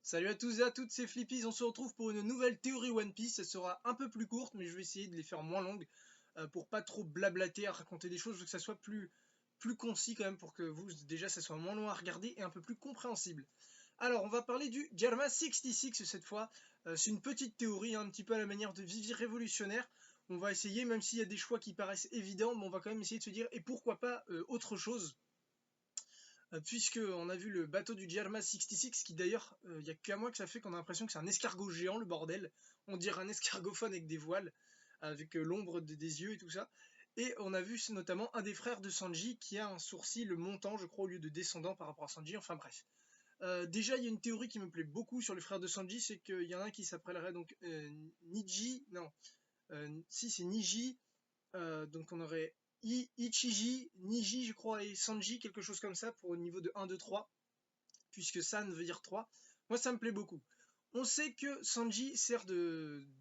Salut à tous et à toutes, c'est Flippies, on se retrouve pour une nouvelle théorie One Piece. Elle sera un peu plus courte, mais je vais essayer de les faire moins longues pour pas trop blablater à raconter des choses, je veux que ça soit plus concis quand même pour que vous, déjà, ça soit moins long à regarder et un peu plus compréhensible. Alors, on va parler du Germa 66 cette fois. C'est une petite théorie, hein, un petit peu à la manière de Vivi révolutionnaire. On va essayer, même s'il y a des choix qui paraissent évidents, mais on va quand même essayer de se dire, et pourquoi pas autre chose puisque on a vu le bateau du Germa 66 qui d'ailleurs, il n'y a qu'à moi que ça fait qu'on a l'impression que c'est un escargot géant le bordel. On dirait un escargophone avec des voiles, avec l'ombre des yeux et tout ça. Et on a vu notamment un des frères de Sanji qui a un sourcil montant, je crois, au lieu de descendant par rapport à Sanji. Enfin bref. Déjà, il y a une théorie qui me plaît beaucoup sur les frères de Sanji, c'est qu'il y en a un qui s'appellerait donc Niji, non, si c'est Niji, donc on aurait Ichiji, Niji, je crois, et Sanji, quelque chose comme ça, pour au niveau de 1, 2, 3, puisque San veut dire 3. Moi, ça me plaît beaucoup. On sait que Sanji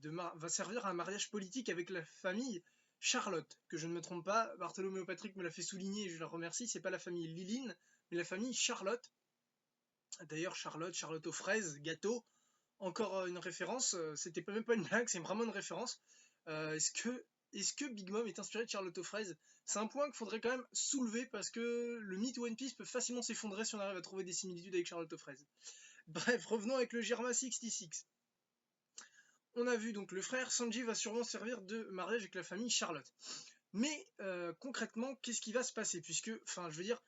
va servir à un mariage politique avec la famille Charlotte, que je ne me trompe pas, Bartholoméo Patrick me l'a fait souligner et je le remercie, c'est pas la famille Liline, mais la famille Charlotte. D'ailleurs, Charlotte aux fraises, gâteau, encore une référence, c'était même pas une blague, c'est vraiment une référence. Est-ce que Big Mom est inspiré de Charlotte aux fraises? C'est un point qu'il faudrait quand même soulever parce que le mythe One Piece peut facilement s'effondrer si on arrive à trouver des similitudes avec Charlotte aux fraises. Bref, revenons avec le Germa 66. On a vu donc le frère Sanji va sûrement servir de mariage avec la famille Charlotte. Mais concrètement, qu'est-ce qui va se passer? Puisque, enfin, je veux dire,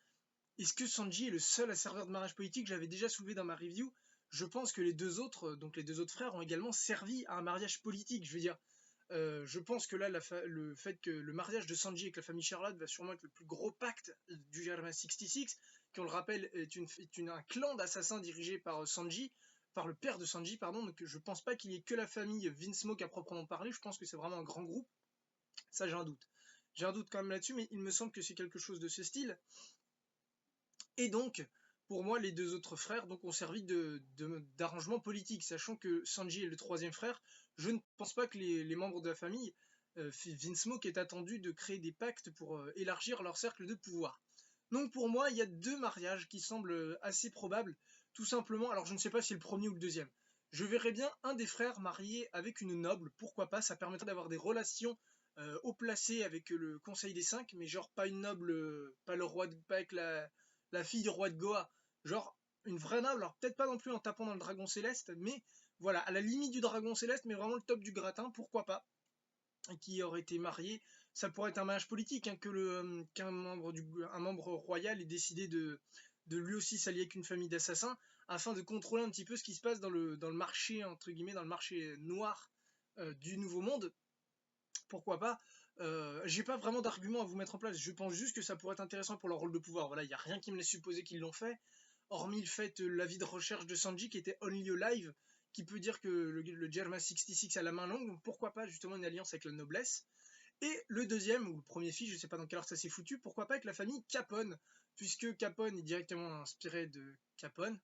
est-ce que Sanji est le seul à servir de mariage politique? J'avais déjà soulevé dans ma review. Je pense que les deux autres, donc les deux autres frères, ont également servi à un mariage politique. Je veux dire, je pense que là, le fait que le mariage de Sanji avec la famille Charlotte va sûrement être le plus gros pacte du Germa 66, qui on le rappelle est un clan d'assassins dirigé par Sanji, par le père de Sanji, pardon. Donc je pense pas qu'il y ait que la famille Vinsmoke à proprement parler. Je pense que c'est vraiment un grand groupe. Ça, j'ai un doute. J'ai un doute quand même là-dessus, mais il me semble que c'est quelque chose de ce style. Et donc, pour moi, les deux autres frères donc, ont servi d'arrangement politique, sachant que Sanji est le troisième frère. Je ne pense pas que les membres de la famille, Vince Smoke, est attendu de créer des pactes pour élargir leur cercle de pouvoir. Donc pour moi, il y a deux mariages qui semblent assez probables, tout simplement. Alors je ne sais pas si c'est le premier ou le deuxième. Je verrais bien un des frères marié avec une noble, pourquoi pas, ça permettrait d'avoir des relations haut placées avec le Conseil des Cinq, mais genre pas une noble, pas le roi, pas avec la fille du roi de Goa, genre une vraie noble, alors peut-être pas non plus en tapant dans le dragon céleste, mais voilà, à la limite du dragon céleste, mais vraiment le top du gratin, pourquoi pas, qui aurait été marié, ça pourrait être un mariage politique, hein, qu'un membre royal ait décidé de lui aussi s'allier avec une famille d'assassins, afin de contrôler un petit peu ce qui se passe dans le marché, entre guillemets, dans le marché noir du Nouveau Monde, pourquoi pas. J'ai pas vraiment d'argument à vous mettre en place, je pense juste que ça pourrait être intéressant pour leur rôle de pouvoir. Voilà, il n'y a rien qui me laisse supposer qu'ils l'ont fait, hormis le fait l'avis de recherche de Sanji qui était Only Alive, qui peut dire que le Germa 66 a la main longue, donc pourquoi pas justement une alliance avec la noblesse. Et le deuxième, ou le premier fils, je sais pas dans quelle heure ça s'est foutu, pourquoi pas avec la famille Capone, puisque Capone est directement inspiré de Capone.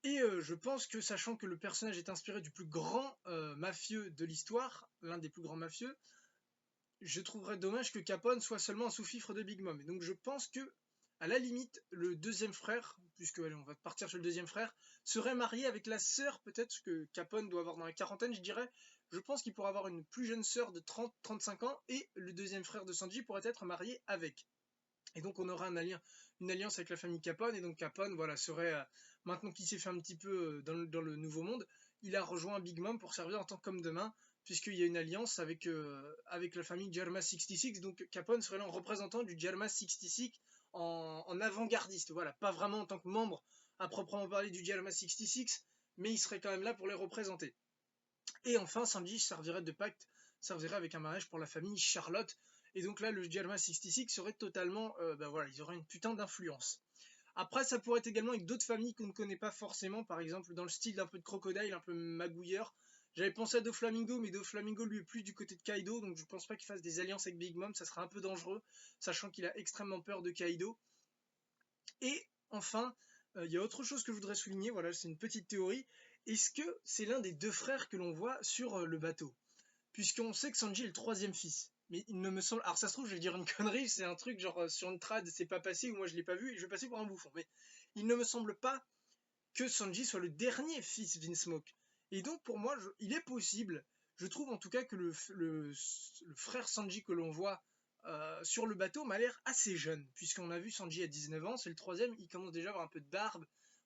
Et je pense que, sachant que le personnage est inspiré du plus grand mafieux de l'histoire, l'un des plus grands mafieux, je trouverais dommage que Capone soit seulement un sous-fifre de Big Mom. Et donc je pense que, à la limite, le deuxième frère, puisque allez, on va partir sur le deuxième frère, serait marié avec la sœur, peut-être que Capone doit avoir dans la quarantaine, je dirais. Je pense qu'il pourrait avoir une plus jeune sœur de 30-35 ans, et le deuxième frère de Sanji pourrait être marié avec. Et donc on aura une alliance avec la famille Capone, et donc Capone, voilà, serait, maintenant qu'il s'est fait un petit peu dans le nouveau monde, il a rejoint Big Mom pour servir en tant qu'homme de main, puisqu'il y a une alliance avec la famille Germa 66, donc Capone serait là en représentant du Germa 66 en avant-gardiste, voilà, pas vraiment en tant que membre à proprement parler du Germa 66, mais il serait quand même là pour les représenter. Et enfin, Sanji servirait de pacte, servirait avec un mariage pour la famille Charlotte. Et donc là, le Germa 66 serait totalement, ben voilà, ils auraient une putain d'influence. Après, ça pourrait être également avec d'autres familles qu'on ne connaît pas forcément, par exemple dans le style d'un peu de Crocodile, un peu magouilleur. J'avais pensé à Doflamingo, mais Doflamingo lui est plus du côté de Kaido, donc je pense pas qu'il fasse des alliances avec Big Mom, ça serait un peu dangereux, sachant qu'il a extrêmement peur de Kaido. Et enfin, il y a autre chose que je voudrais souligner, voilà, c'est une petite théorie. Est-ce que c'est l'un des deux frères que l'on voit sur le bateau? Puisqu'on sait que Sanji est le troisième fils. Mais il ne me semble... Alors ça se trouve, je vais dire une connerie, c'est un truc genre sur une trad, c'est pas passé, ou moi je l'ai pas vu, et je vais passer pour un bouffon. Mais il ne me semble pas que Sanji soit le dernier fils Vinsmoke. Et donc pour moi, il est possible, je trouve en tout cas que le frère Sanji que l'on voit sur le bateau m'a l'air assez jeune, puisqu'on a vu Sanji à 19 ans, c'est le troisième, il commence déjà à avoir un peu de barbe,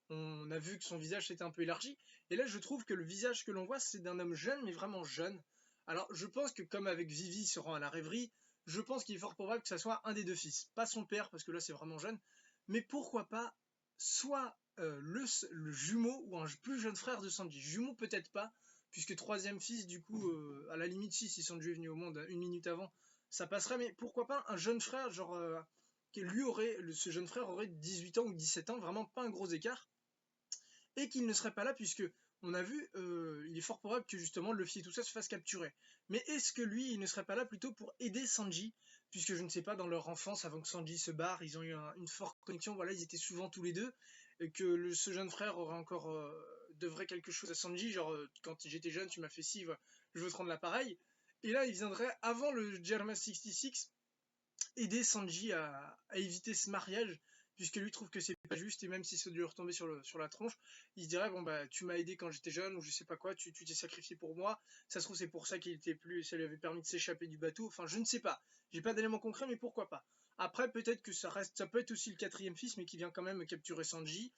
on a vu que son visage s'était un peu élargi, et là je trouve que le visage que l'on voit c'est d'un homme jeune, mais vraiment jeune. Alors je pense que comme avec Vivi se rend à la rêverie, je pense qu'il est fort probable que ça soit un des deux fils, pas son père, parce que là c'est vraiment jeune, mais pourquoi pas soit le jumeau ou un plus jeune frère de Sanji. Jumeau peut-être pas, puisque troisième fils, du coup, à la limite si Sanji est venu au monde 1 minute avant, ça passerait, mais pourquoi pas un jeune frère, genre, ce jeune frère aurait 18 ans ou 17 ans, vraiment pas un gros écart, et qu'il ne serait pas là, puisque on a vu, il est fort probable que justement Luffy et tout ça se fasse capturer. Mais est-ce que lui, il ne serait pas là plutôt pour aider Sanji, puisque je ne sais pas, dans leur enfance, avant que Sanji se barre, ils ont eu une forte connexion, voilà, ils étaient souvent tous les deux, et que ce jeune frère aurait encore devrait quelque chose à Sanji, genre quand j'étais jeune, tu m'as fait ci, voilà, je veux te rendre l'appareil. Et là, il viendrait, avant le Germa 66, aider Sanji à éviter ce mariage, puisque lui trouve que c'est pas juste, et même si ça doit lui retomber sur la tronche, il se dirait, bon bah tu m'as aidé quand j'étais jeune, ou je sais pas quoi, tu t'es sacrifié pour moi, ça se trouve c'est pour ça qu'il était plus, ça lui avait permis de s'échapper du bateau, enfin je ne sais pas, j'ai pas d'éléments concrets, mais pourquoi pas. Après peut-être que ça peut être aussi le quatrième fils, mais qui vient quand même capturer Sanji.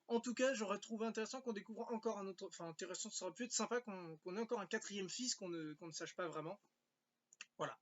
En tout cas, j'aurais trouvé intéressant qu'on découvre encore un autre, enfin intéressant, ça aurait pu être sympa qu'on ait encore un quatrième fils qu'on ne sache pas vraiment. Voilà,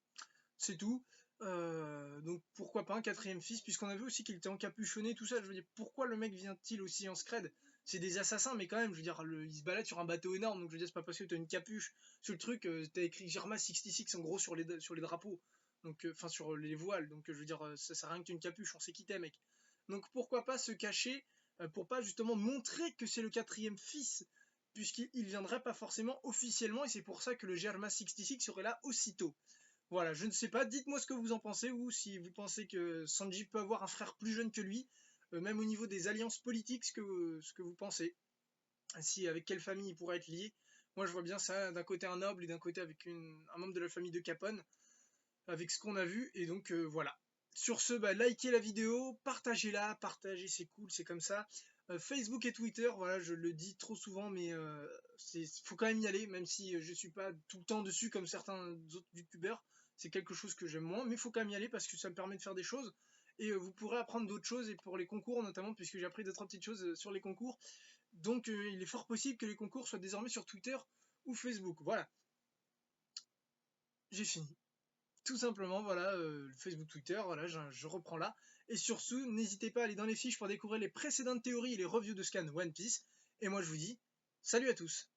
c'est tout. Donc pourquoi pas un quatrième fils, puisqu'on a vu aussi qu'il était encapuchonné, tout ça. Je veux dire, pourquoi le mec vient-il aussi en scred? C'est des assassins, mais quand même, je veux dire, il se balade sur un bateau énorme, donc je veux dire, c'est pas parce que t'as une capuche sur le truc, t'as écrit Germa 66 en gros sur les drapeaux, donc enfin sur les voiles, donc je veux dire, ça sert à rien que tu aies une capuche, on sait qui t'es, mec. Donc pourquoi pas se cacher, pour pas justement montrer que c'est le quatrième fils, puisqu'il viendrait pas forcément officiellement, et c'est pour ça que le Germa 66 serait là aussitôt. Voilà, je ne sais pas, dites-moi ce que vous en pensez, ou si vous pensez que Sanji peut avoir un frère plus jeune que lui, même au niveau des alliances politiques, ce que vous pensez, si avec quelle famille il pourrait être lié. Moi je vois bien ça, d'un côté un noble et d'un côté avec un membre de la famille de Capone, avec ce qu'on a vu, et donc voilà. Sur ce, bah, likez la vidéo, partagez-la, partagez, c'est cool, c'est comme ça. Facebook et Twitter, voilà, je le dis trop souvent, mais faut quand même y aller, même si je suis pas tout le temps dessus comme certains autres youtubeurs. C'est quelque chose que j'aime moins, mais il faut quand même y aller parce que ça me permet de faire des choses. Et vous pourrez apprendre d'autres choses, et pour les concours notamment, puisque j'ai appris d'autres petites choses sur les concours. Donc il est fort possible que les concours soient désormais sur Twitter ou Facebook. Voilà, j'ai fini. Tout simplement, voilà, Facebook, Twitter, voilà, je reprends là. Et sur ce, n'hésitez pas à aller dans les fiches pour découvrir les précédentes théories et les reviews de scan One Piece. Et moi, je vous dis, salut à tous!